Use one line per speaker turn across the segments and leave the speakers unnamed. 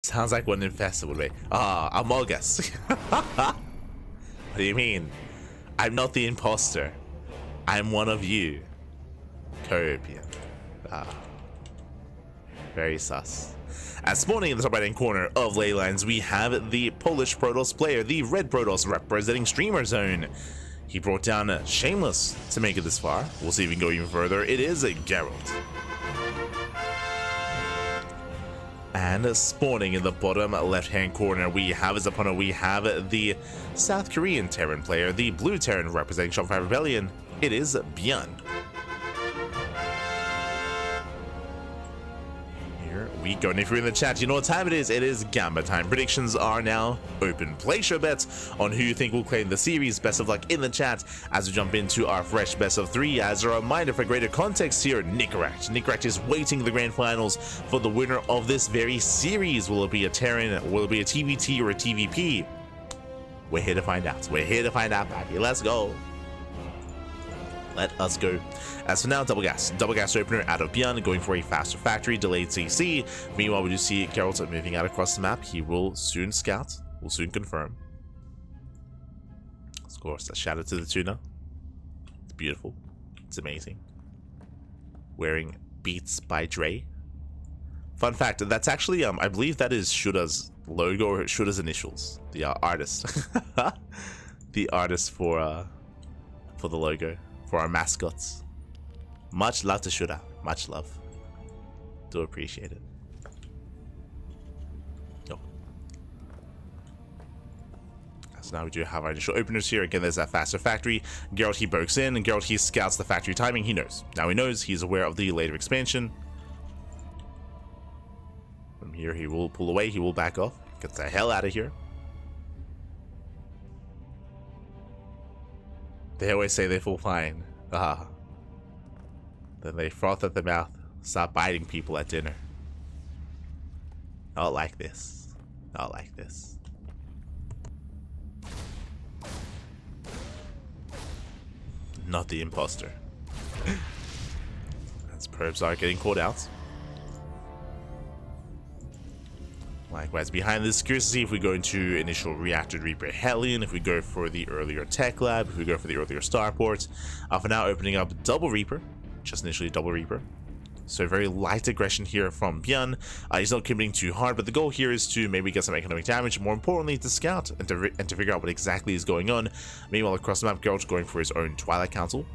Sounds like what an infested would be. Ah, Among Us. What do you mean? I'm not the imposter. I'm one of you. Caribbean. Ah. Very sus. As spawning in the top right hand corner of Leylines, we have the Polish Protoss player, the Red Protoss representing Streamer Zone. He brought down Shameless to make it this far. We'll see if we can go even further. It is Gerald. And spawning in the bottom left-hand corner, we have as opponent, we have the South Korean Terran player, the Blue Terran representing Shopify Rebellion. It is ByuN. Here we go. And if you're in the chat, you know what time it is. It is Gamba time. Predictions are now open. Place your bets on who you think will claim the series. Best of luck in the chat as we jump into our fresh best of 3. As a reminder, for greater context here, Nickeract is waiting the grand finals for the winner of this very series. Will it be a Terran? Will it be a TvT or a TvP? We're here to find out. We're here to find out, baby. Let's go. Let us go. As for now, double gas opener out of ByuN, going for a faster factory, delayed CC. Meanwhile, we do see Gerald moving out across the map. He will soon scout, will soon confirm. Of course, a shout out to the tuna. It's beautiful. It's amazing. Wearing Beats by Dre. Fun fact, that's actually, I believe that is Shura's logo or Shura's initials. The artist. The artist for the logo. For our mascots. Much love to Shura. Much love. Do appreciate it. Oh. So now we do have our initial openers here. Again, there's that faster factory. Gerald, he breaks in, and Gerald, he scouts the factory timing. He knows. Now he knows. He's aware of the later expansion. From here, he will pull away. He will back off. Get the hell out of here. They always say they feel fine. Then they froth at the mouth, stop biting people at dinner. Not like this. Not like this. Not the imposter. As probes are getting called out. Likewise, behind this, curious to see if we go into initial reactor Reaper Hellion, if we go for the earlier Tech Lab, if we go for the earlier Starport. For now, opening up double Reaper, just initially double Reaper. So very light aggression here from ByuN. He's not committing too hard, but the goal here is to maybe get some economic damage, more importantly to scout and to figure out what exactly is going on. Meanwhile, across the map, Gerald going for his own Twilight Council.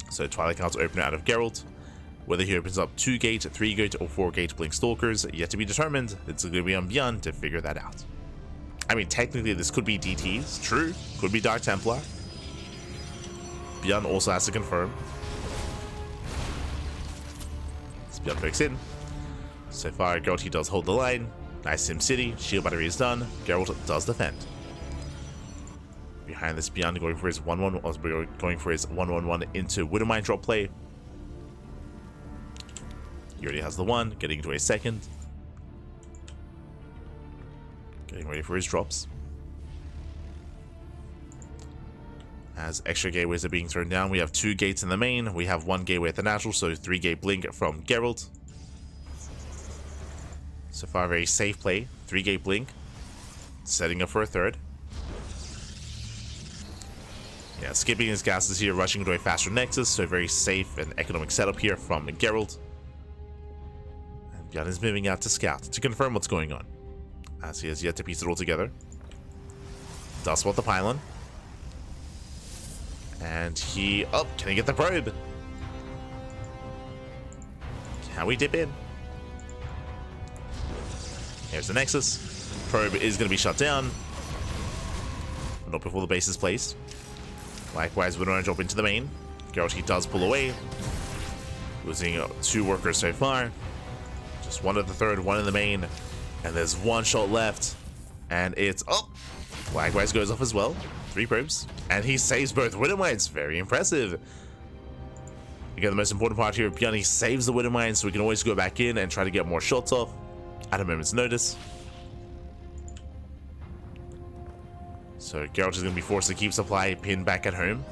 So Twilight Council opener out of Gerald. Whether he opens up 2-gate, 3-gate, or 4-gate Blink Stalkers, yet to be determined. It's going to be on ByuN to figure that out. I mean, technically, this could be DTs. True. Could be Dark Templar. ByuN also has to confirm. So ByuN breaks in. So far, Gerald, he does hold the line. Nice Sim City. Shield battery is done. Gerald does defend. Behind this, ByuN going for his 1-1, going for his 1-1-1 into Widowmine drop play. He already has the one, getting into a second. Getting ready for his drops. As extra gateways are being thrown down, we have 2 gates in the main. We have 1 gateway at the natural, so 3-gate blink from Gerald. So far, very safe play. 3-gate blink. Setting up for a 3rd. Yeah, skipping his gases here, rushing into a faster nexus, so very safe and economic setup here from Gerald. ByuN is moving out to scout to confirm what's going on, as he has yet to piece it all together. Does spot the pylon. And he... Oh, can he get the probe? Can we dip in? Here's the nexus. Probe is going to be shut down. Not before the base is placed. Likewise, we're going to drop into the main. Gerald, he does pull away. Losing 2 workers so far. Just 1 at the 3rd, 1 in the main. And there's 1 shot left. And it's up. Likewise goes off as well. 3 probes. And he saves both Widowmines. Very impressive. Again, the most important part here, ByuN, he saves the Widowmine, so we can always go back in and try to get more shots off at a moment's notice. So Gerald is going to be forced to keep supply pinned back at home.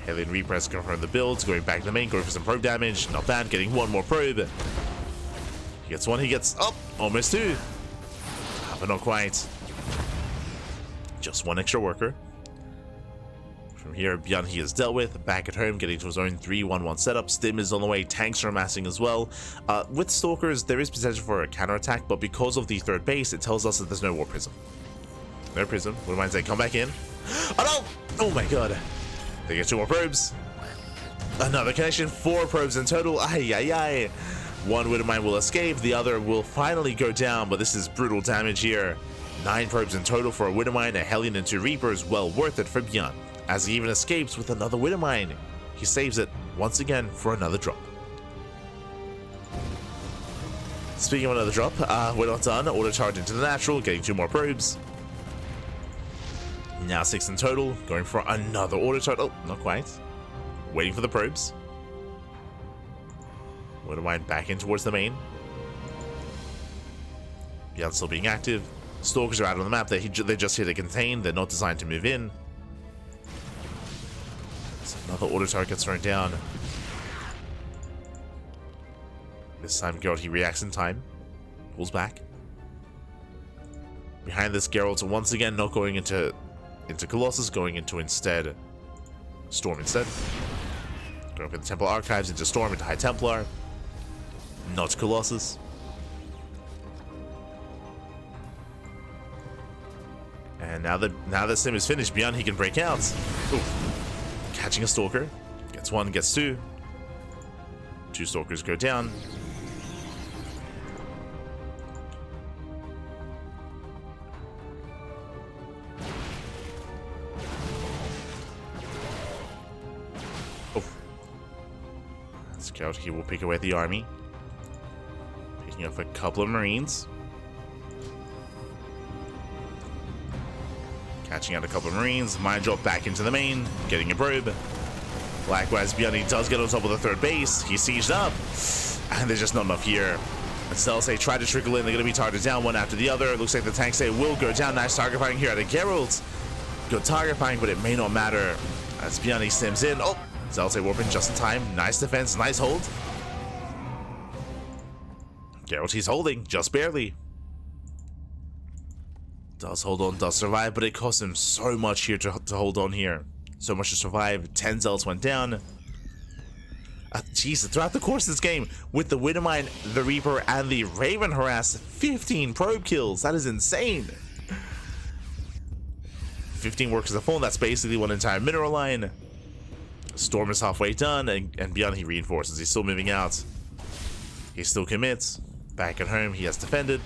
Hellion Repress confirm the builds, going back to the main, going for some probe damage. Not bad, getting 1 more probe. He gets 1, he gets up. Almost 2. But not quite. Just 1 extra worker. From here, ByuN he is dealt with. Back at home, getting to his own 3-1-1 setup. Stim is on the way. Tanks are amassing as well. With Stalkers, there is potential for a counterattack, but because of the 3rd base, it tells us that there's no War Prism. No Prism. What am I saying? Come back in. Oh no! Oh my god. They get 2 more probes. Another connection. 4 probes in total. Ay, ay, ay. One Widowmine will escape. The other will finally go down, but this is brutal damage here. 9 probes in total for a Widowmine, a Hellion, and 2 Reapers. Well worth it for ByuN, as he even escapes with another Widowmine. He saves it once again for another drop. Speaking of another drop, we're not done. Auto charge into the natural, getting 2 more probes. Now 6 in total, going for another auto charge. Oh, not quite. Waiting for the probes. Widowmine back in towards the main. ByuN still being active. Stalkers are out on the map. They're just here to contain. They're not designed to move in. So another auto target gets thrown down. This time Gerald he reacts in time. Pulls back. Behind this, Gerald's once again not going into Colossus, going into instead Storm instead. Going for the Temple Archives, into Storm, into High Templar. Not Colossus. And now that Sim is finished, ByuN he can break out. Ooh. Catching a Stalker. Gets 1, gets 2. 2 Stalkers go down. Oh. Scout, he will pick away the army. Picking up a couple of Marines. Catching out a couple of Marines. Mine drop back into the main. Getting a probe. Likewise, ByuN does get on top of the 3rd base. He's sieged up. And there's just not enough here. Cells try to trickle in. They're going to be targeted down one after the other. Looks like the tanks will go down. Nice target firing here out of Gerald. Good target firing, but it may not matter. As ByuN stims in. Oh! Cells warping just in time. Nice defense. Nice hold. Gerald he's holding. Just barely. Does hold on, does survive, but it costs him so much here to hold on here. So much to survive. 10 Zealots went down. Jeez, throughout the course of this game, with the Widowmine, the Reaper, and the Raven harass, 15 probe kills. That is insane. 15 workers a full. That's basically one entire mineral line. Storm is halfway done, and ByuN he reinforces. He's still moving out. He still commits. Back at home, he has defended.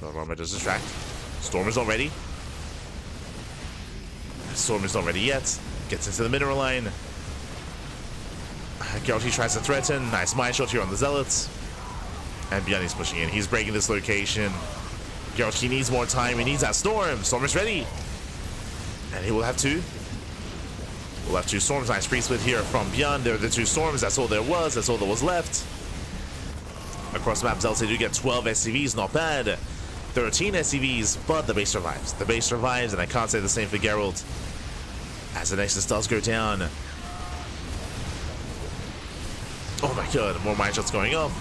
Armor does distract. Storm is not ready. Storm is not ready yet. Gets into the mineral line. Gerald he tries to threaten. Nice mine shot here on the Zealots. And ByuN is pushing in. He's breaking this location. Gerald he needs more time. He needs that Storm. Storm is ready. And he will have 2. We'll have 2 Storms. Nice pre-split here from ByuN. There are the 2 Storms. That's all there was. That's all that was left. Across the map, Zealots do get 12 SCVs. Not bad. 13 SCVs, but the base survives. The base survives, and I can't say the same for Gerald. As the Nexus does go down. Oh my god, more mine shots going off.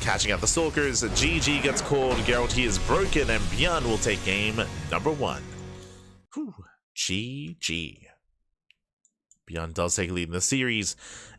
Catching out the Stalkers. GG gets called. Gerald he is broken, and ByuN will take game number 1. Whew. GG. ByuN does take a lead in the series,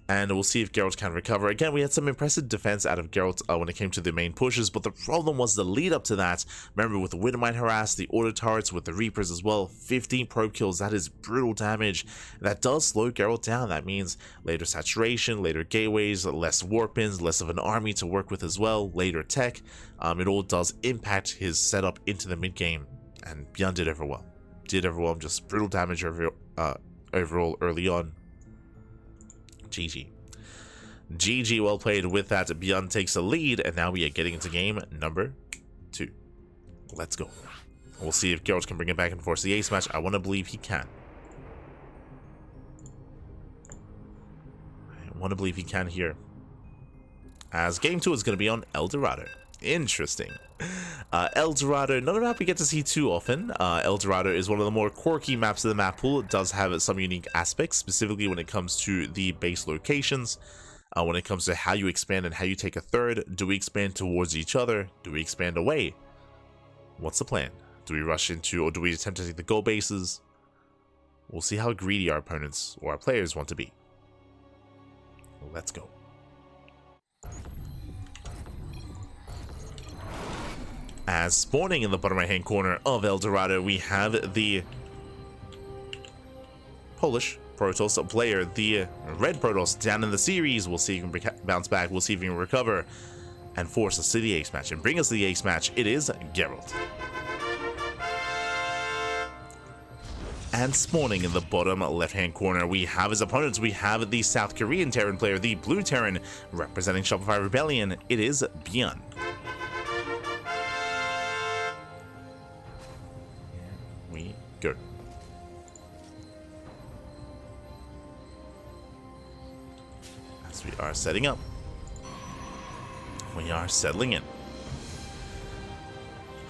and we'll see if Gerald can recover. Again, we had some impressive defense out of Gerald when it came to the main pushes, but the problem was the lead up to that. Remember, with the Widowmine harass, the auto turrets, with the Reapers as well, 15 probe kills, that is brutal damage. That does slow Gerald down. That means later saturation, later gateways, less warpins, less of an army to work with as well, later tech. It all does impact his setup into the mid game, and ByuN did overwhelm. Just brutal damage overall early on. GG. GG, well played. With that, ByuN takes the lead, and now we are getting into game number 2. Let's go. We'll see if Gerald can bring it back and force the ace match. I want to believe he can. Here. As game 2 is going to be on El Dorado. Interesting. El Dorado, not a map we get to see too often. El Dorado is one of the more quirky maps of the map pool. It does have some unique aspects, specifically when it comes to the base locations. when it comes to how you expand and how you take a third. Do we expand towards each other? Do we expand away? What's the plan? Do we rush into, or do we attempt to take the gold bases? We'll see how greedy our opponents or our players want to be. Let's go. As spawning in the bottom right hand corner of El Dorado, we have the Polish Protoss player, the red Protoss, down in the series. We'll see if he can bounce back. We'll see if he can recover and force us to the ace match and bring us to the ace match. It is Gerald. And spawning in the bottom left-hand corner, we have his opponents. We have the South Korean Terran player, the blue Terran, representing Shopify Rebellion. It is ByuN. We go. As we are setting up, we are settling in.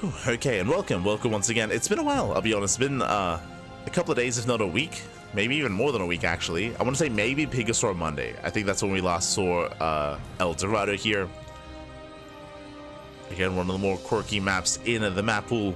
Whew, okay, and welcome once again. It's been a while, I'll be honest. It's been a couple of days, if not a week, maybe even more than a week actually. I want to say maybe Pigastore Monday. I think that's when we last saw El Dorado here. Again, one of the more quirky maps in the map pool.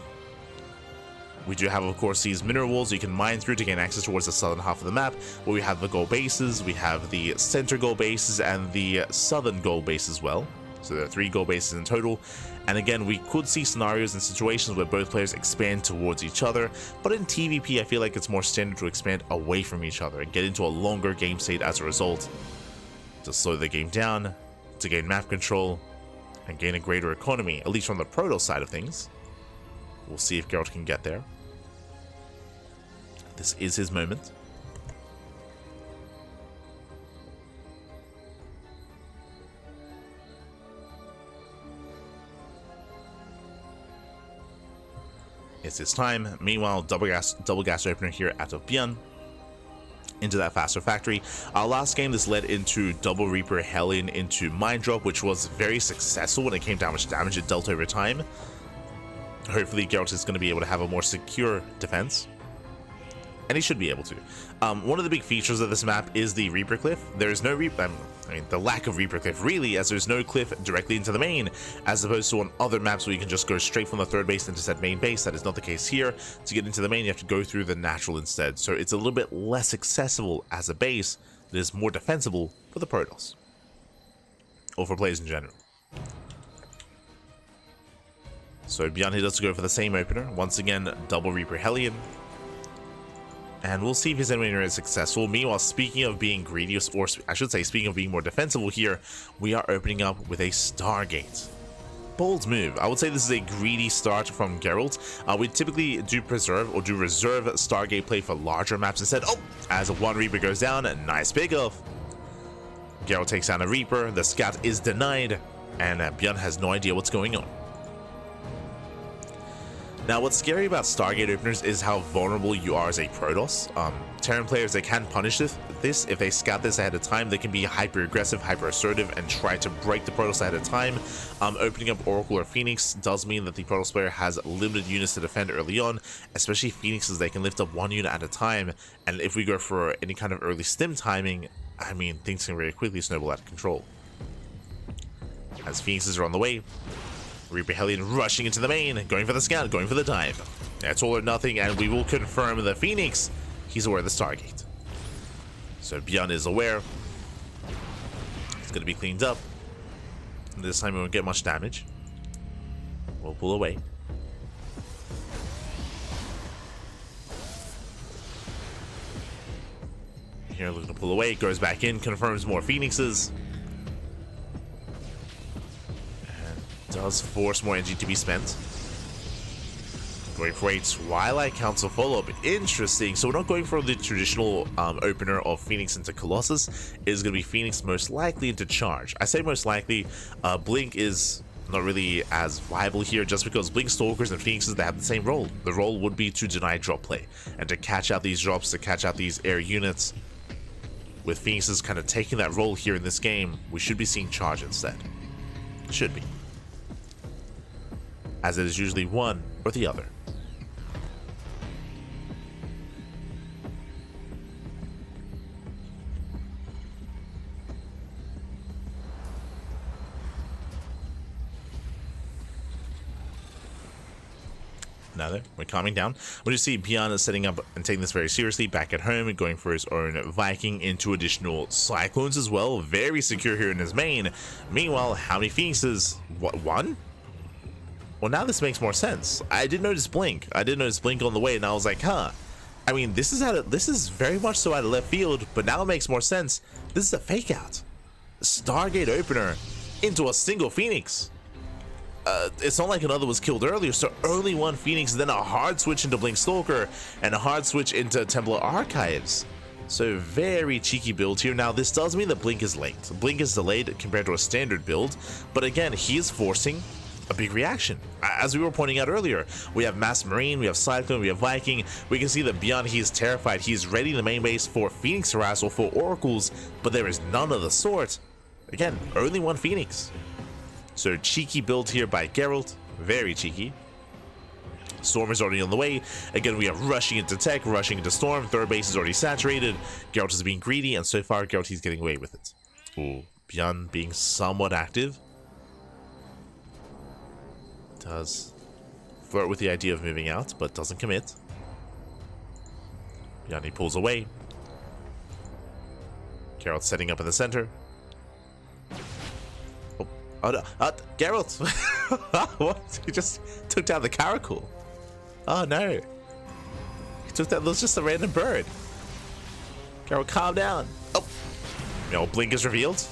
We do have, of course, these mineral walls you can mine through to gain access towards the southern half of the map, where we have the gold bases, we have the center gold bases, and the southern gold base as well. So there are 3 gold bases in total. And again, we could see scenarios and situations where both players expand towards each other, but in TvP I feel like it's more standard to expand away from each other and get into a longer game state as a result, to slow the game down, to gain map control, and gain a greater economy, at least from the Protoss side of things. We'll see if Gerald can get there. This is his moment. It's his time. Meanwhile, double gas opener here out of ByuN into that faster factory. Our last game, this led into double Reaper Hellion into mine drop, which was very successful when it came to how much damage it dealt over time. Hopefully Gerald is going to be able to have a more secure defense, and he should be able to. One of the big features of this map is the Reaper Cliff. There's no the lack of Reaper Cliff really, as there's no cliff directly into the main, as opposed to on other maps where you can just go straight from the third base into said main base. That is not the case here. To get into the main, you have to go through the natural instead, so it's a little bit less accessible as a base. It is more defensible for the Protoss, or for players in general. So ByuN, he does go for the same opener. Once again, double Reaper Hellion. And we'll see if his enemy is successful. Meanwhile, speaking of being greedy, or I should say, speaking of being more defensible here, we are opening up with a Stargate. Bold move. I would say this is a greedy start from Gerald. We typically do reserve Stargate play for larger maps instead. Oh, as one Reaper goes down, a nice pickoff. Gerald takes down a Reaper. The scout is denied, and ByuN has no idea what's going on. Now, what's scary about Stargate openers is how vulnerable you are as a Protoss. Terran players, they can punish this if they scout this ahead of time. They can be hyper aggressive, hyper assertive, and try to break the Protoss ahead of time. Opening up Oracle or Phoenix does mean that the Protoss player has limited units to defend early on, especially Phoenixes. They can lift up 1 unit at a time, and if we go for any kind of early stim timing, I mean, things can very quickly snowball out of control. As Phoenixes are on the way, Reaper Hellion rushing into the main, going for the scout, going for the dive. That's all or nothing, and we will confirm the Phoenix. He's aware of the Stargate. So ByuN is aware. It's going to be cleaned up. And this time we won't get much damage. We'll pull away. Here, looking to pull away, goes back in, confirms more Phoenixes. Does force more energy to be spent. Going for a Twilight Council follow-up. Interesting. So we're not going for the traditional opener of Phoenix into Colossus. It is going to be Phoenix most likely into Charge. I say most likely. Blink is not really as viable here, just because Blink Stalkers and Phoenixes, they have the same role. The role would be to deny drop play and to catch out these drops, to catch out these air units. With Phoenixes kind of taking that role here in this game, we should be seeing Charge instead. Should be, as it is usually one or the other. Now we're calming down. We just see ByuN is setting up and taking this very seriously back at home and going for his own Viking into additional Cyclones as well. Very secure here in his main. Meanwhile, how many Phoenixes? What, one? Well, now this makes more sense. I did notice Blink. I did notice Blink on the way, and I was like, huh. I mean, this is very much so out of left field, but now it makes more sense. This is a fake out. Stargate opener into a single Phoenix. It's not like another was killed earlier, so only one Phoenix, then a hard switch into Blink Stalker, and a hard switch into Templar Archives. So very cheeky build here. Now this does mean that Blink is late. Blink is delayed compared to a standard build, but again, he is forcing a big reaction. As we were pointing out earlier, we have Mass Marine, we have Cyclone, we have Viking. We can see that ByuN, he is terrified. He is ready in the main base for Phoenix Harassal, for Oracles, but there is none of the sort. Again, only one Phoenix. So cheeky build here by Gerald, very cheeky. Storm is already on the way. Again, we have rushing into tech, rushing into Storm. Third base is already saturated. Gerald is being greedy, and so far, Gerald, he's getting away with it. Ooh, ByuN being somewhat active. Does flirt with the idea of moving out, but doesn't commit. ByuN, he pulls away. Gerald setting up in the center. Oh no, Gerald! What? He just took down the caracal. Oh no. He took that, that was just a random bird. Gerald, calm down. Oh! No, Blink is revealed.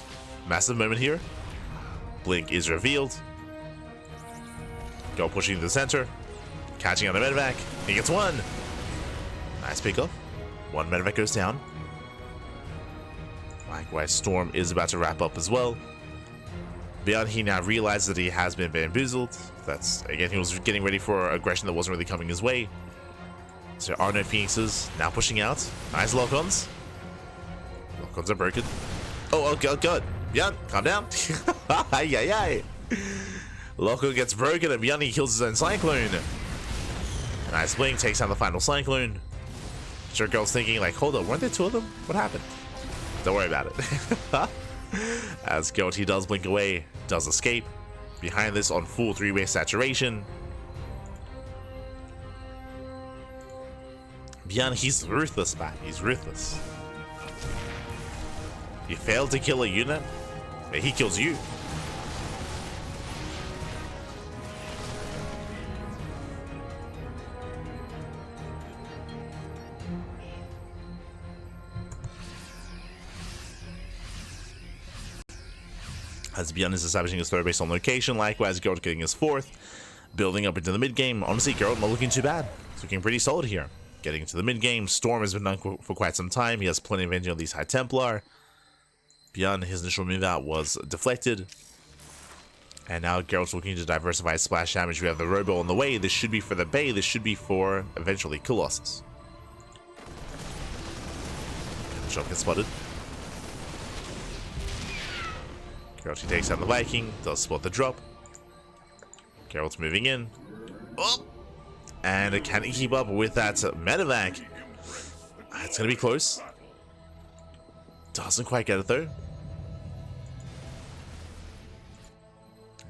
Massive moment here. Blink is revealed. Gerald pushing to the center. Catching on the medevac. He gets one. Nice pickup. One medevac goes down. Likewise, Storm is about to wrap up as well. ByuN, he now realizes that he has been bamboozled. That's, again, he was getting ready for aggression that wasn't really coming his way. So there are no Phoenixes. Now pushing out. Nice lock-ons. Lock-ons are broken. Oh god, god. ByuN, calm down. Ay, ay, ay. Lock-on gets broken and ByuN, he kills his own Cyclone. Nice Blink, takes down the final Cyclone. Sure, Gerald's thinking like, hold up, weren't there two of them? What happened? Don't worry about it. As Gerald, he does blink away, does escape. Behind this on full three-way saturation. ByuN, he's ruthless, man. He's ruthless. He failed to kill a unit, but he kills you. As ByuN is establishing his third base on location, likewise Gerald getting his fourth, building up into the mid game. Honestly, Gerald not looking too bad. It's looking pretty solid here. Getting into the mid game, Storm has been done for quite some time. He has plenty of engine on these High Templar. ByuN, his initial move out was deflected, and now Gerald's looking to diversify his splash damage. We have the Robo on the way. This should be for the Bay. This should be for eventually Colossus. The shot gets spotted. Gerald, he takes out the Viking, does spot the drop. Gerald's moving in. Oh! And can he keep up with that medevac? It's going to be close. Doesn't quite get it though.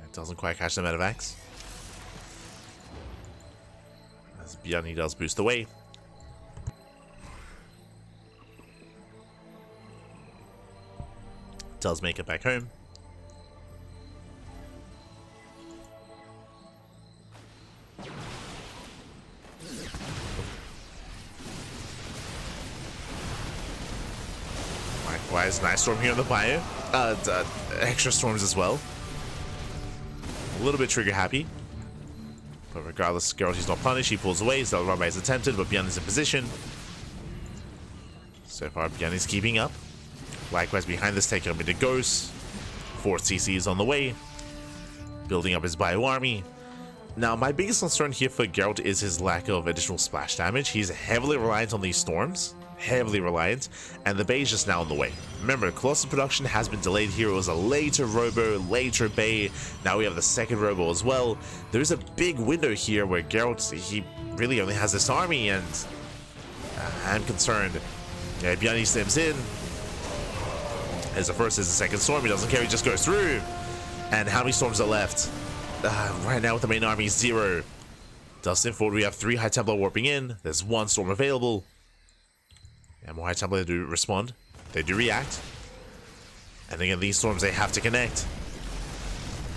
It doesn't quite catch the medevacs. As ByuN, he does boost away. Does make it back home. Likewise, nice storm here on the Bayou. Extra storms as well. A little bit trigger happy. But regardless, Gerald, he's not punished. He pulls away. So the run by is attempted, but ByuN is in position. So far, ByuN is keeping up. Likewise, behind this, taking up into Ghost. 4 CCs on the way. Building up his Bayou army. Now, my biggest concern here for Gerald is his lack of additional splash damage. He's heavily reliant on these storms. Heavily reliant, and the Bay is just now on the way. Remember, Colossus production has been delayed here. It was a later Robo, later Bay. Now we have the second Robo as well. There's a big window here where Gerald, he really only has this army, and I'm concerned. Yeah, ByuN, he steps in. As the first, as the second storm, he doesn't care, he just goes through. And how many storms are left? Right now with the main army, 0. Dustin forward, we have 3 High Templar warping in. There's 1 Storm available. And more High Templar do respond. They do react. And again, these Storms, they have to connect.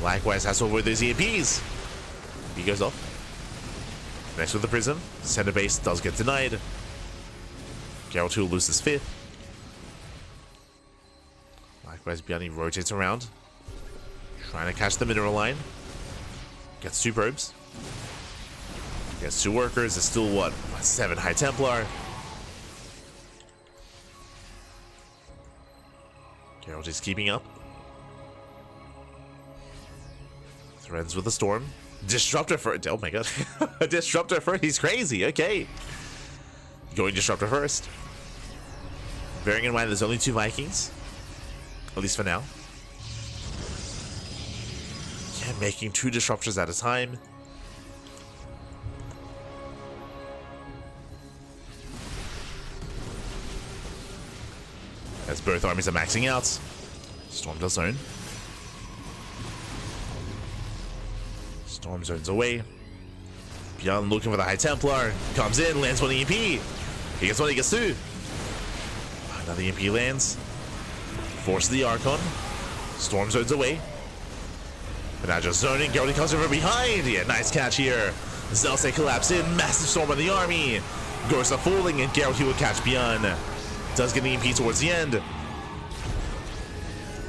Likewise, has over those EMPs. He goes off. Next with the Prism. Center base does get denied. Gerald will lose his 5th. Likewise, ByuN rotates around. Trying to catch the mineral line. Gets 2 probes. Gets 2 workers. It's still what? 7 High Templar. Gerald is keeping up. Threads with the Storm. Disruptor first. Oh my god. Disruptor first. He's crazy. Okay. Going Disruptor first. Bearing in mind there's only 2 Vikings. At least for now. Yeah, making 2 Disruptors at a time. As both armies are maxing out. Storm does zone. Storm zones away. ByuN looking for the High Templar. Comes in, lands 1 EMP. He gets 1, he gets 2. Another EMP lands. Forces the Archon. Storm zones away. But now just zoning. Gerald comes over behind. Yeah, nice catch here. Zelsay collapse in. Massive Storm on the army. Goes to falling, and Gerald will catch ByuN. Does get the EMP towards the end.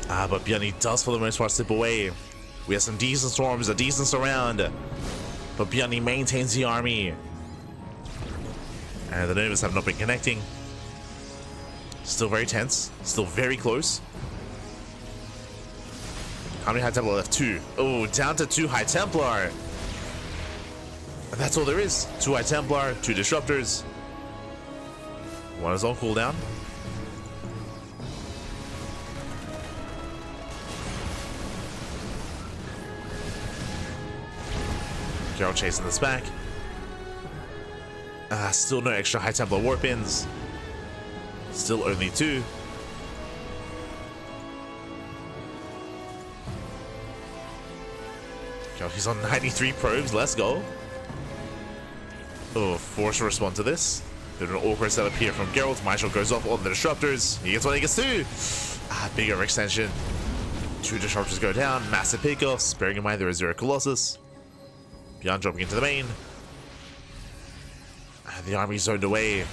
But ByuN does for the most part slip away. We have some decent Storms, a decent surround. But ByuN maintains the army. And the Novas have not been connecting. Still very tense. Still very close. How many High Templar left? 2. Oh, down to 2 High Templar. And that's all there is. 2 High Templar, 2 Disruptors. 1 is on cooldown. Gerald chasing this back. Still no extra High Templar warp-ins. Still only 2. Gerald, he's on 93 probes. Let's go. Oh, forced to respond to this. There's an awkward setup here from Gerald. Marshall goes off on the Disruptors. He gets 1, he gets 2. Big overextension. 2 Disruptors go down. Massive pickoffs. Bearing in mind there is 0 Colossus. ByuN dropping into the main. And the army zoned away.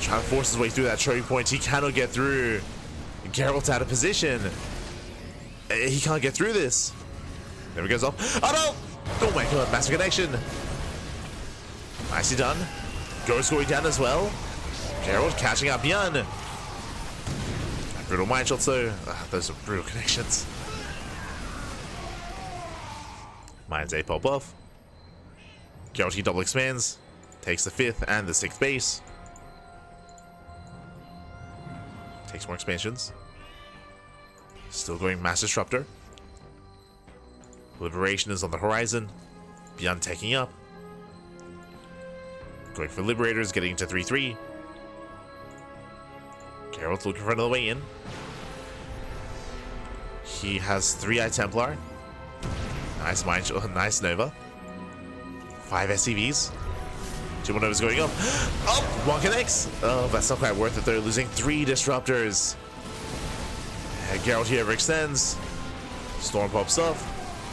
Trying to force his way through that choke point. He cannot get through. Gerald's out of position. He can't get through this. There he goes off. Oh no! Oh my god, massive connection. Nicely done. Ghost going down as well. Gerald catching up ByuN. Brutal mind shots though. Those are brutal connections. Mind's A pop off. Gerald double expands. Takes the 5th and the 6th base. Takes more expansions. Still going Mass Disruptor. Liberation is on the horizon. ByuN taking up. Going for Liberators, getting into 3-3. Gerald's looking for another way in. He has 3 High Templar. Nice Mind Shot, nice Nova. 5 SCVs. 2 more Novas going up. Oh, 1 connects. Oh, that's not quite worth it. They're losing 3 Disruptors. And Gerald here overextends. Storm pops up.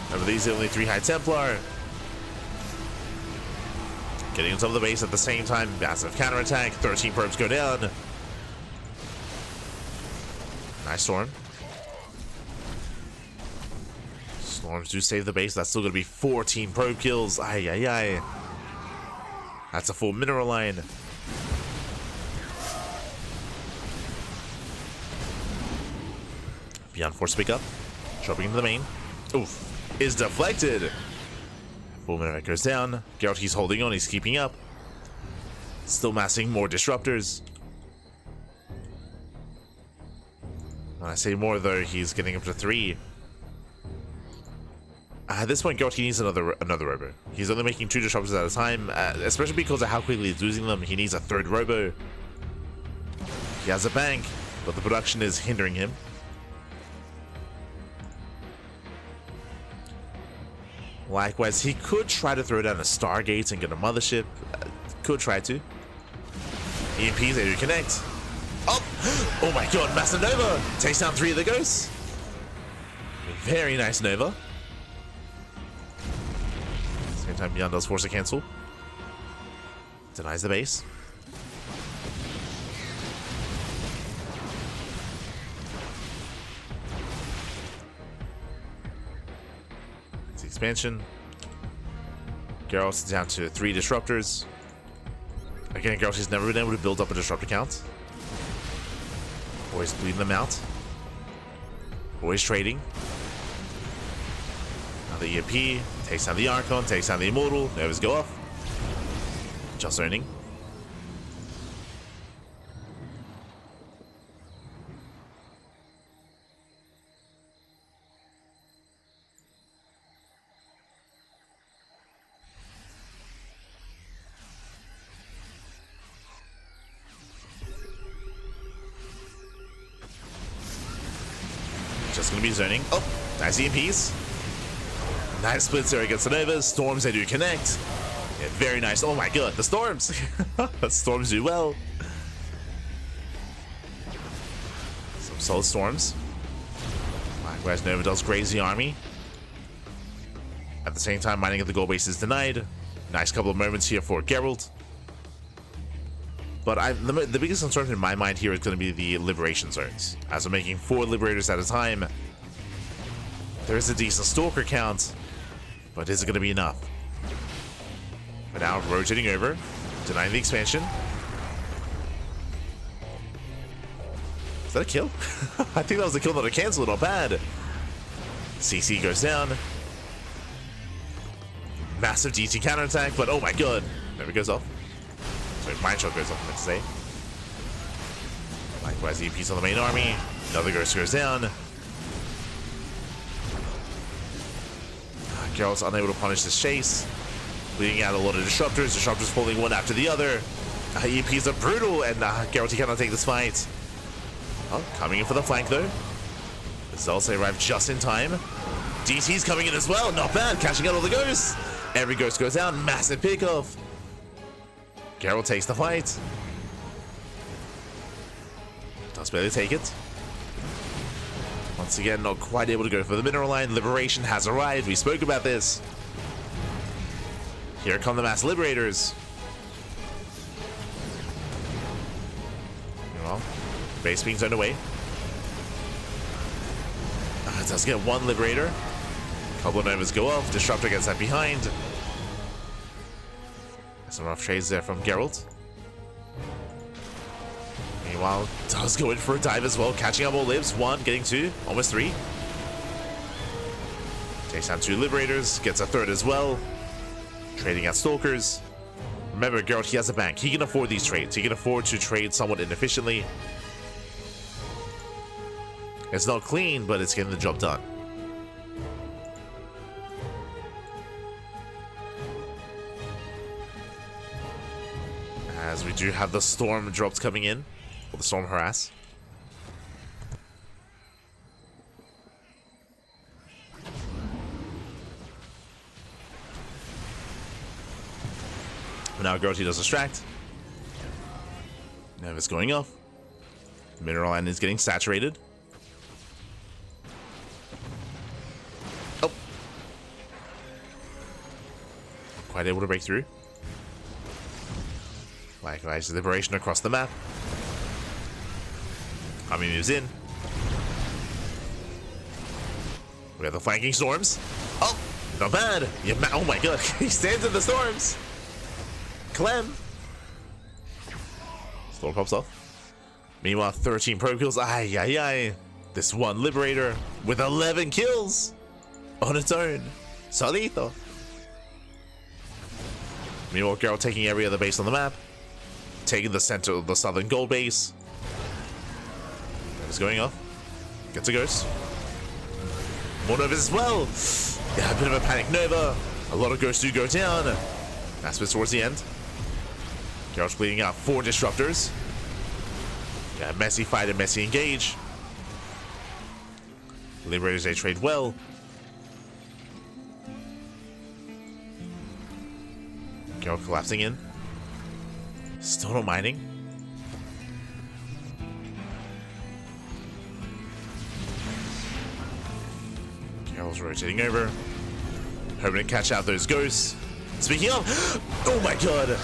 Remember, these are only 3 High Templar. Getting on top of the base at the same time. Massive counterattack. 13 probes go down. Nice Storm. Storms do save the base. That's still going to be 14 probe kills. Ay, ay, ay. That's a full mineral line. ByuN force pick up. Dropping into the main. Oof. Is deflected. Full mineral goes down. Gerald, he's holding on. He's keeping up. Still massing more Disruptors. When I say more, though, he's getting up to 3. At this point, Gerald, he needs another robo. He's only making 2 Disruptors at a time, especially because of how quickly he's losing them. He needs a 3rd robo. He has a bank, but the production is hindering him. Likewise, he could try to throw down a Stargate and get a mothership. Could try to. EMPs, they do connect. Oh! Oh my god, massive Nova! Takes down 3 of the ghosts. Very nice Nova. Same time, ByuN does force a cancel. Denies the base. It's the expansion. Gerald's down to 3 disruptors. Again, Gerald has never been able to build up a disruptor count. Always bleeding them out. Always trading. Now the EMP takes down the Archon, takes down the Immortal. Novas go off. Just earning. Just gonna be zoning. Oh, nice EMPs. Nice splits there against the Novas. Storms, they do connect. Yeah, very nice. Oh my god, the Storms. The Storms do well. Some solid Storms. Likewise, Nova does graze the army. At the same time, mining at the gold base is denied. Nice couple of moments here for Gerald. But the biggest concern in my mind here is going to be the liberation zones. As I'm making 4 liberators at a time, there is a decent stalker count, but is it going to be enough? But now rotating over, denying the expansion. Is that a kill? I think that was a kill, not a cancel, not bad. CC goes down. Massive DT counterattack, but oh my god, never goes off. Sorry, Mind Shot goes off, I meant to say. Likewise, EMPs on the main army. Another ghost goes down. Gerald's unable to punish this chase. Bleeding out a lot of disruptors. Disruptors falling one after the other. EMPs are brutal, and Gerald, he cannot take this fight. Oh, coming in for the flank though. The Zelts arrive just in time. DT's coming in as well. Not bad, catching out all the ghosts. Every ghost goes down. Massive pickoff. Gerald takes the fight. Does barely take it. Once again, not quite able to go for the mineral line. Liberation has arrived. We spoke about this. Here come the mass liberators. Well, base being turned away. It does get 1 liberator. Couple of Novas go off. Disruptor gets that behind. Some rough trades there from Gerald. Meanwhile, does go in for a dive as well, catching up all libs. 1, getting 2, almost 3. Takes down 2 liberators, gets a 3rd as well. Trading at stalkers. Remember, Gerald, he has a bank. He can afford these trades. He can afford to trade somewhat inefficiently. It's not clean, but it's getting the job done. As we do have the storm drops coming in, or the storm harass. But now Gerald does distract. Now it's going off. Mineral line is getting saturated. Oh. Quite able to break through. Likewise, liberation across the map. Army moves in. We have the flanking storms. Oh, not bad. Yeah, oh my god, he stands in the storms. Clem. Storm pops off. Meanwhile, 13 pro kills. Ay, ay, ay. This one liberator with 11 kills on its own. Solito. Meanwhile, Gerald taking every other base on the map. Taking the center of the southern gold base. It's going off. Gets a ghost. More Novas as well. Yeah, a bit of a panic Nova. A lot of ghosts do go down. That's towards the end. Gerald's bleeding out 4 disruptors. Yeah, messy fight and messy engage. Liberators, they trade well. Gerald collapsing in. Still no mining. Gerald's rotating over. Hoping to catch out those ghosts. Speaking of, oh my god.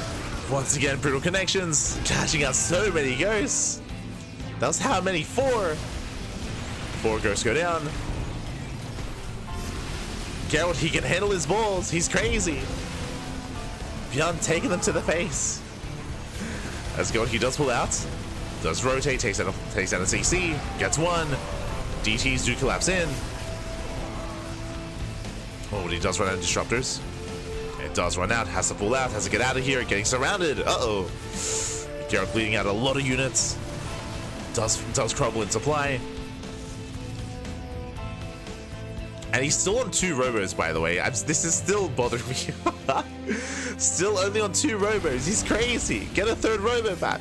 Once again, brutal connections. Catching out so many ghosts. That was how many? 4. 4 ghosts go down. Gerald, he can handle his balls. He's crazy. ByuN taking them to the face. As Gerald, he does pull out. Does rotate, takes out a CC. Gets 1. DTs do collapse in. Oh, but he does run out of disruptors. It does run out, has to pull out, has to get out of here, getting surrounded. Uh-oh. Gerald bleeding out a lot of units. Does crumble in supply. And he's still on 2 robos, by the way. This is still bothering me. Still only on 2 robos. He's crazy. Get a 3rd robo back.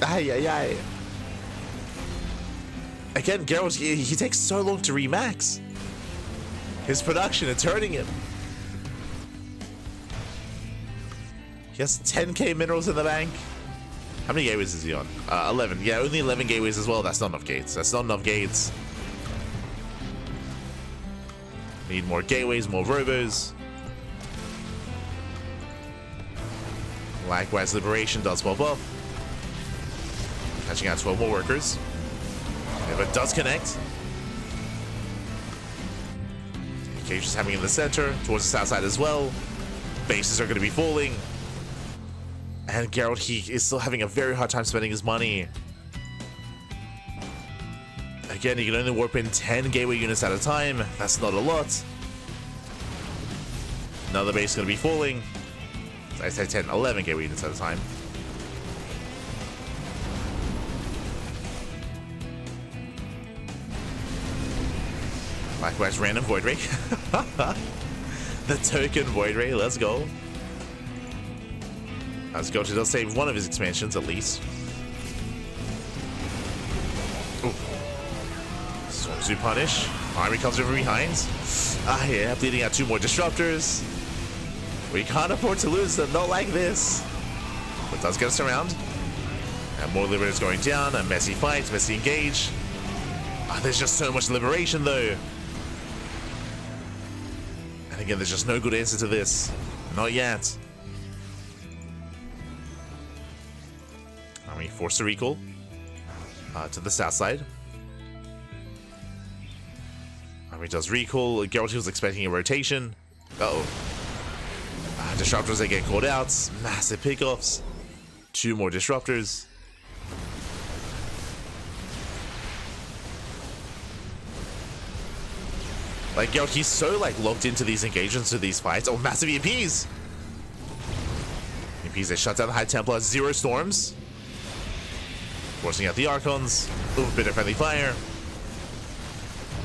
Ay, ay, ay. Again, Gerald, he takes so long to remax. His production, it's hurting him. He has 10k minerals in the bank. How many gateways is he on? 11. Yeah, only 11 gateways as well. That's not enough gates. That's not enough gates. Need more gateways, more robos. Likewise, Liberation does pop up. Catching out 12 more workers. If it does connect. Cage is having in the center, towards the south side as well. Bases are going to be falling. And Gerald, he is still having a very hard time spending his money. Again, he can only warp in 10 gateway units at a time. That's not a lot. Another base is going to be falling. I say 10, 11 gateway units at a time. Likewise, random Void Ray. The token Void Ray, let's go. Let's go. Does save one of his expansions at least. Ooh. Storms do punish. Army comes over behind. Ah, yeah, bleeding out 2 more disruptors. We can't afford to lose them, not like this. But does get us around. And more liberators going down. A messy fight, messy engage. Ah, there's just so much liberation though. And again, there's just no good answer to this. Not yet. Army forced to recall to the south side. Army does recall. Gerald was expecting a rotation. Uh-oh. Disruptors, they get called out. Massive pickoffs. 2 more disruptors. Like, Gerald, he's so, like, locked into these engagements, to these fights. Oh, massive EMPs! EMPs, they shut down the High Templar. 0 storms. Forcing out the Archons. Ooh, bit of friendly fire.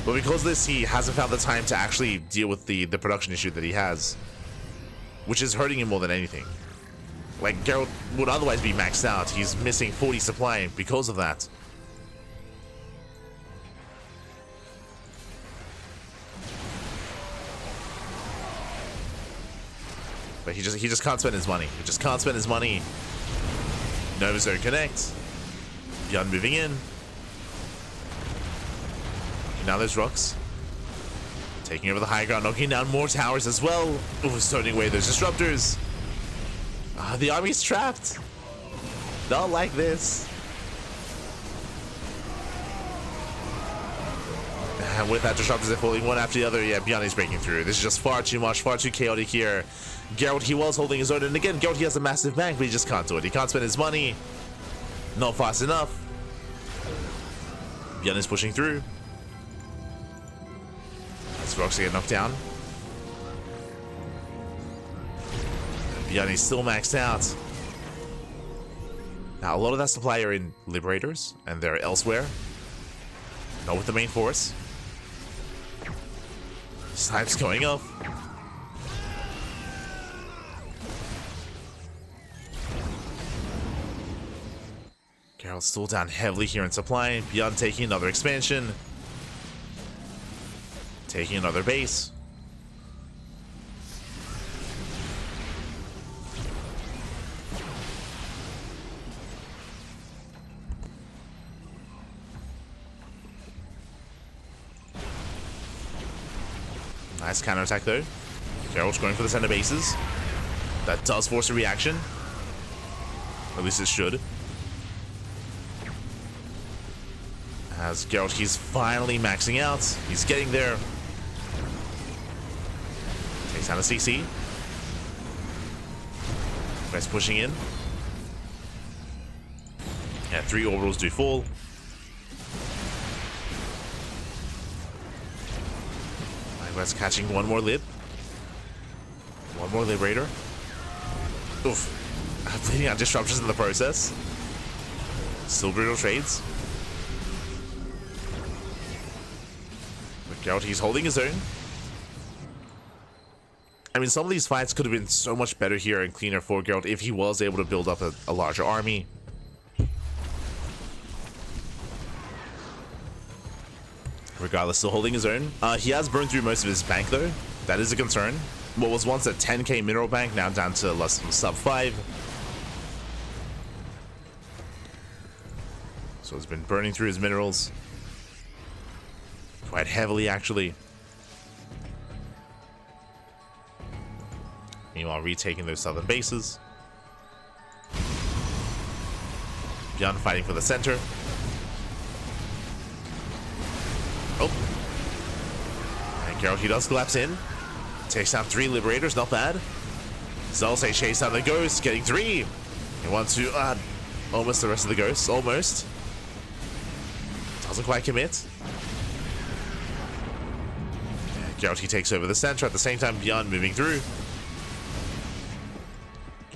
But because of this, he hasn't found the time to actually deal with the production issue that he has. Which is hurting him more than anything. Like, Gerald would otherwise be maxed out. He's missing 40 supply because of that. But he just can't spend his money. He just can't spend his money. Novas don't connect. ByuN moving in. Now there's rocks. Taking over the high ground, knocking down more towers as well. Ooh, stoning away those disruptors. The army's trapped. Not like this. And with that, disruptors are falling one after the other. Yeah, ByuN is breaking through. This is just far too much, far too chaotic here. Gerald, he was holding his own. And again, Gerald, he has a massive bank, but he just can't do it. He can't spend his money. Not fast enough. ByuN is pushing through. As rocks get knocked down. ByuN is still maxed out. Now, a lot of that supply are in Liberators, and they're elsewhere. Not with the main force. Snipes going up. Gerald's still down heavily here in supply. ByuN taking another expansion. Taking another base. Nice counterattack though. Gerald's going for the center bases. That does force a reaction. At least it should. As Gerald, he's finally maxing out. He's getting there. Takes down a CC. Best pushing in. Yeah, 3 orbitals do fall. West catching one more lib. One more Liberator. Oof. Bleeding out disruptions in the process. Still brutal trades. But Gerald, he's holding his own. I mean, some of these fights could have been so much better here and cleaner for Gerald if he was able to build up a larger army. Regardless, still holding his own. He has burned through most of his bank though. That is a concern. What was once a 10k mineral bank, now down to less than sub 5. So he's been burning through his minerals. Quite heavily, actually. Meanwhile, retaking those southern bases. ByuN fighting for the center. Oh. And Gerald, he does collapse in. Takes down 3 Liberators, not bad. Zalse chase down the Ghost, getting 3. He wants to almost the rest of the Ghosts, almost. Doesn't quite commit. Gerald, he takes over the center. At the same time, ByuN moving through.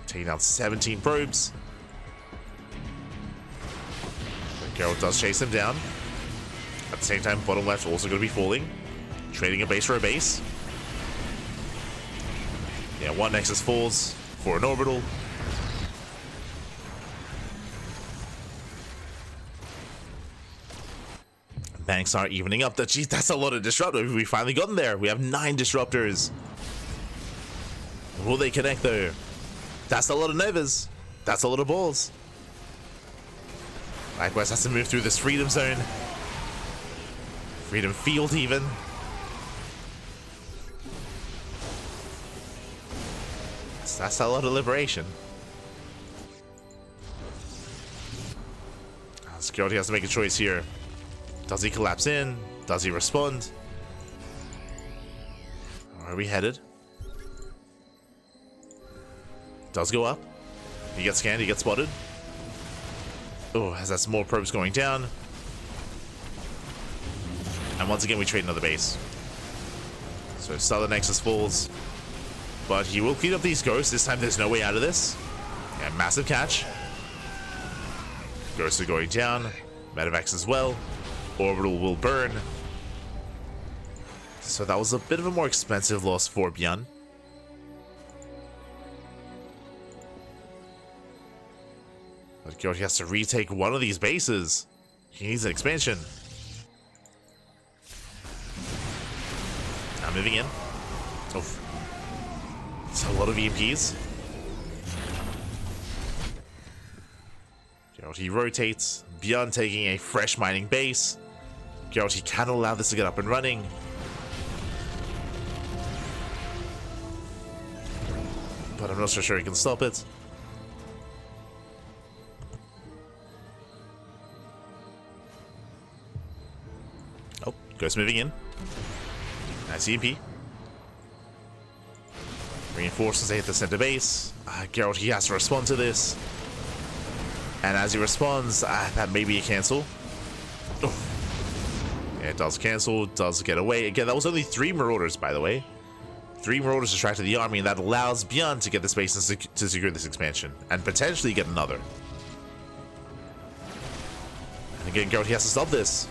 Taking down 17 probes. But Gerald does chase him down. At the same time, bottom left also going to be falling. Trading a base for a base. Yeah, 1 Nexus falls for an orbital. Banks are evening up. Geez, that's a lot of disruptors. We finally gotten there. We have 9 disruptors. Will they connect though? That's a lot of Novas. That's a lot of balls. Likewise has to move through this freedom zone. Freedom field even. That's a lot of liberation. Security has to make a choice here. Does he collapse in? Does he respond? Where are we headed? Does go up. He gets scanned, he gets spotted. Oh, has that some more probes going down. And once again we trade another base. So Southern Nexus falls. But he will clean up these ghosts. This time there's no way out of this. Yeah, massive catch. Ghosts are going down. Medevacs as well. Orbital will burn. So that was a bit of a more expensive loss for ByuN. But Gerald, he has to retake one of these bases. He needs an expansion. Now moving in. Oh. It's a lot of EMPs. Gerald, he rotates. ByuN taking a fresh mining base. Gerald, he can't allow this to get up and running. But I'm not so sure he can stop it. Oh, Ghost moving in. Nice EMP. Reinforcements hit the center base. Gerald, he has to respond to this. And as he responds, that may be a cancel. Oh. Yeah, it does cancel, does get away. Again, that was only 3 Marauders, by the way. 3 Marauders distracted the army, and that allows ByuN to get this base and to secure this expansion. And potentially get another. And again, Gerald, he has to stop this.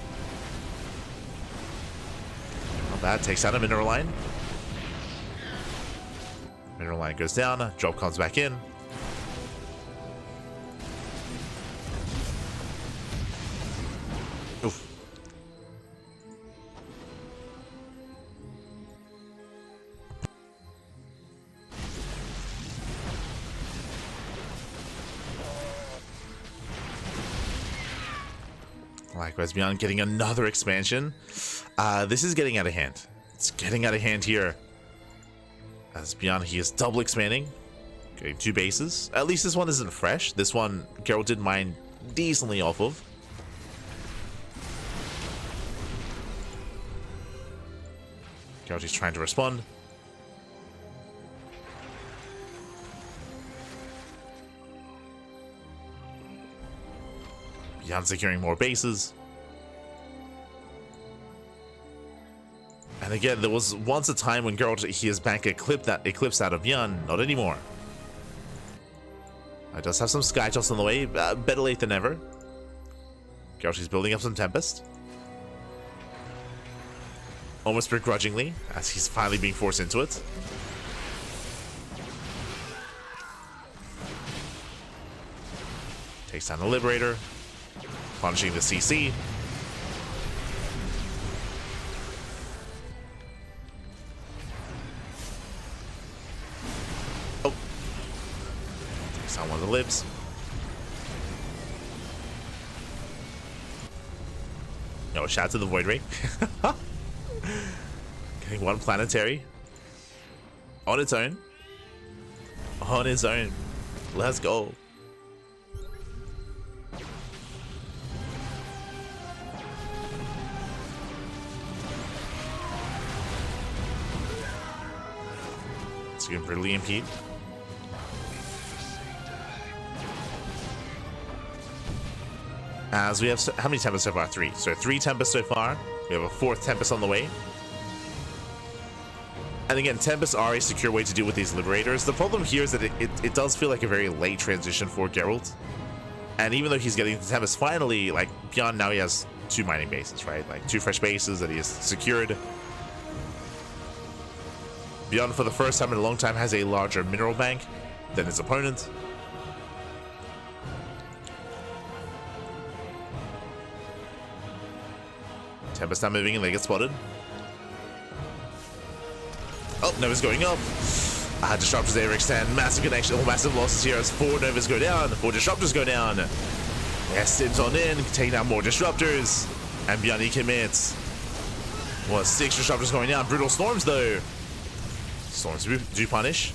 Not bad, takes out a mineral line. Mineral line goes down, drop comes back in. Oof. Likewise, ByuN getting another expansion. This is getting out of hand. It's getting out of hand here. As ByuN, he is double expanding. Getting 2 bases. At least this one isn't fresh. This one, Gerald did mine decently off of. Gerald is trying to respond. ByuN securing more bases. And again, there was once a time when Gerald, his bank eclipsed out of ByuN. Not anymore. It does have some Sky Toss on the way. Better late than never. Gerald is building up some Tempest. Almost begrudgingly, as he's finally being forced into it. Takes down the Liberator. Punishing the CC. Oh. Takes down one of the Libs. No, shout out to the Void Ray. Getting 1 planetary. On its own. On its own. Let's go. It's going to brutally impede. As we have, how many Tempests so far? 3. So 3 Tempests so far. We have a 4th Tempest on the way. And again, Tempests are a secure way to deal with these Liberators. The problem here is that it does feel like a very late transition for Gerald. And even though he's getting the Tempest finally, like, ByuN now he has 2 mining bases, right? Like 2 fresh bases that he has secured. ByuN, for the first time in a long time, has a larger mineral bank than his opponent. Tempest now moving and they get spotted. Oh, Nova's going up. Disruptors there extend. Massive connection, massive losses here as 4 Novas go down. 4 Disruptors go down. Yeah, Sims on in, taking down more Disruptors. And ByuN commits. Well, 6 Disruptors going down. Brutal Storms though. Storms do punish.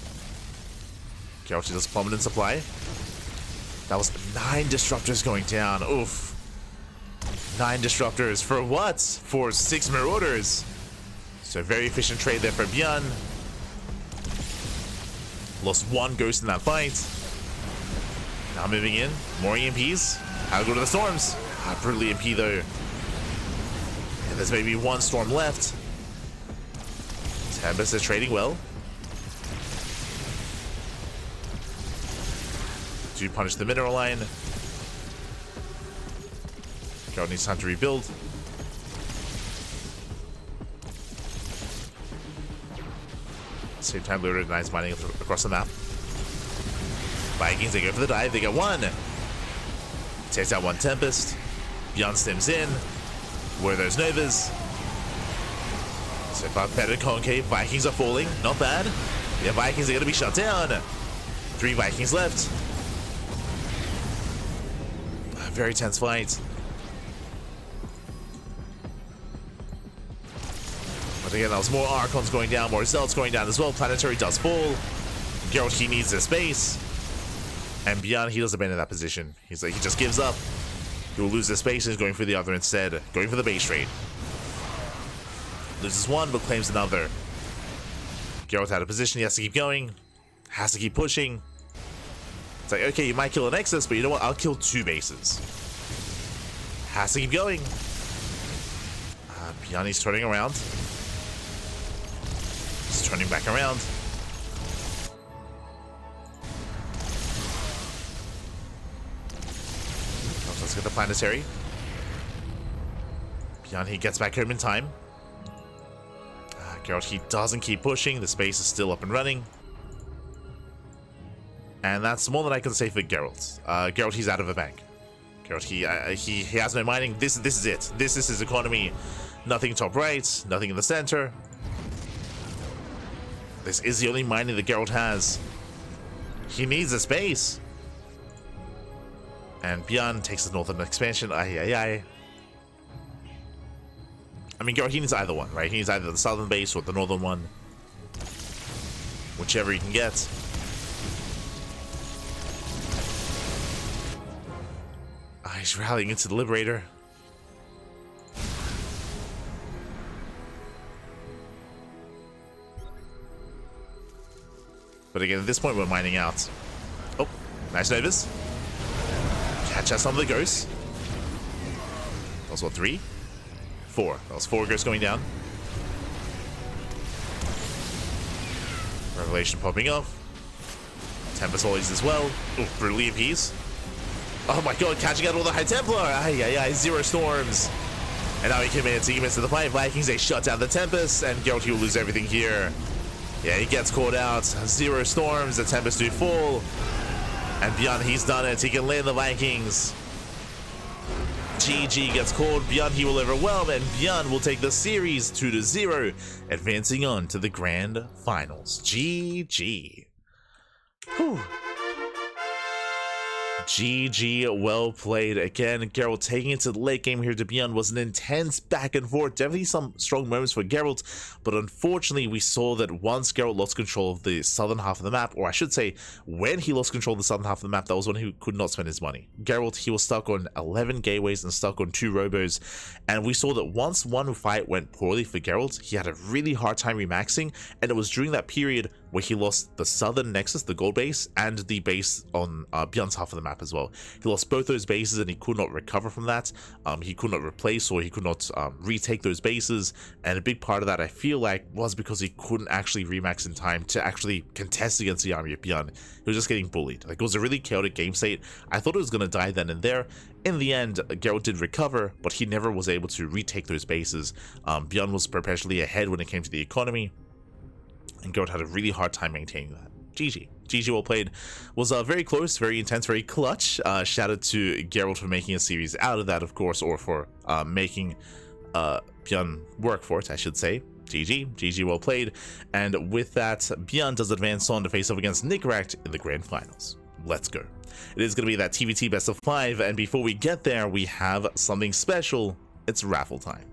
Gerald does plummet in supply. That was 9 Disruptors going down. Oof. 9 Disruptors for what? For 6 Marauders. So very efficient trade there for ByuN. Lost 1 Ghost in that fight. Now moving in. More EMPs. How to go to the Storms. Brutally EMP though. And there's maybe 1 Storm left. Tempest is trading well. Do punish the mineral line. Gerald needs time to rebuild. Same time, Lura denies mining across the map. Vikings, they go for the dive. They get 1. Takes out 1 Tempest. ByuN stims in. Where there's Novas. So far, better Concave. Vikings are falling. Not bad. Yeah, Vikings are going to be shut down. 3 Vikings left. Very tense fight. But again, that was more Archons going down, more Zealots going down as well. Planetary does fall. Gerald, he needs this base. And ByuN, he does abandon that position. He's like, he just gives up. He will lose this base and is going for the other instead. Going for the base trade. Loses 1, but claims another. Gerald had a position, he has to keep going. Has to keep pushing. It's like, okay, you might kill an Nexus, but you know what? I'll kill 2 bases. Has to keep going. ByuN is turning around. He's turning back around. Let's get the planetary. ByuN, he gets back home in time. Gerald, he doesn't keep pushing. The space is still up and running. And that's more than I can say for Gerald. Gerald, he's out of the bank. Gerald, he has no mining. This is it. This is his economy. Nothing top right, nothing in the center. This is the only mining that Gerald has. He needs a space. And ByuN takes the northern expansion. I mean, Gerald, he needs either one, right? He needs either the southern base or the northern one. Whichever he can get. He's rallying into the Liberator. But again, at this point, we're mining out. Oh, nice Novas. Catch us some of the ghosts. That was what, 3? 4. That was 4 ghosts going down. Revelation popping off. Tempest always as well. Oh, brutally appease. Oh my god, catching out all the High Templar! Ay, 0 storms. And now he commits to the fight. Vikings, they shut down the Tempest, and Gerald, he will lose everything here. Yeah, he gets caught out. 0 storms, the Tempest do fall. And ByuN, he's done it. He can land the Vikings. GG gets called. ByuN, he will overwhelm, and ByuN will take the series 2-0, advancing on to the grand finals. GG. Whew. GG, well played. Again, Gerald taking it to the late game here to ByuN was an intense back and forth. Definitely some strong moments for Gerald, but unfortunately we saw that once Gerald lost control of the southern half of the map, or I should say, when he lost control of the southern half of the map, that was when he could not spend his money. Gerald, he was stuck on 11 gateways and stuck on 2 robos, and we saw that once one fight went poorly for Gerald, he had a really hard time remaxing, and it was during that period where he lost the southern nexus, the gold base, and the base on ByuN's half of the map as well. He lost both those bases and he could not recover from that. He could not replace, or he could not retake those bases, and a big part of that, I feel like, was because he couldn't actually remax in time to actually contest against the army of ByuN. He was just getting bullied. Like, it was a really chaotic game state. I thought it was going to die then and there. In the end, Gerald did recover, but he never was able to retake those bases. ByuN was perpetually ahead when it came to the economy, and Gerald had a really hard time maintaining that. GG. GG, well played. Was very close, very intense, very clutch. Shout out to Gerald for making a series out of that, of course, or for making ByuN work for it, I should say. GG. GG, well played. And with that, ByuN does advance on to face off against Nicorect in the grand finals. Let's go. It is going to be that TvT best of 5, and before we get there, we have something special. It's raffle time.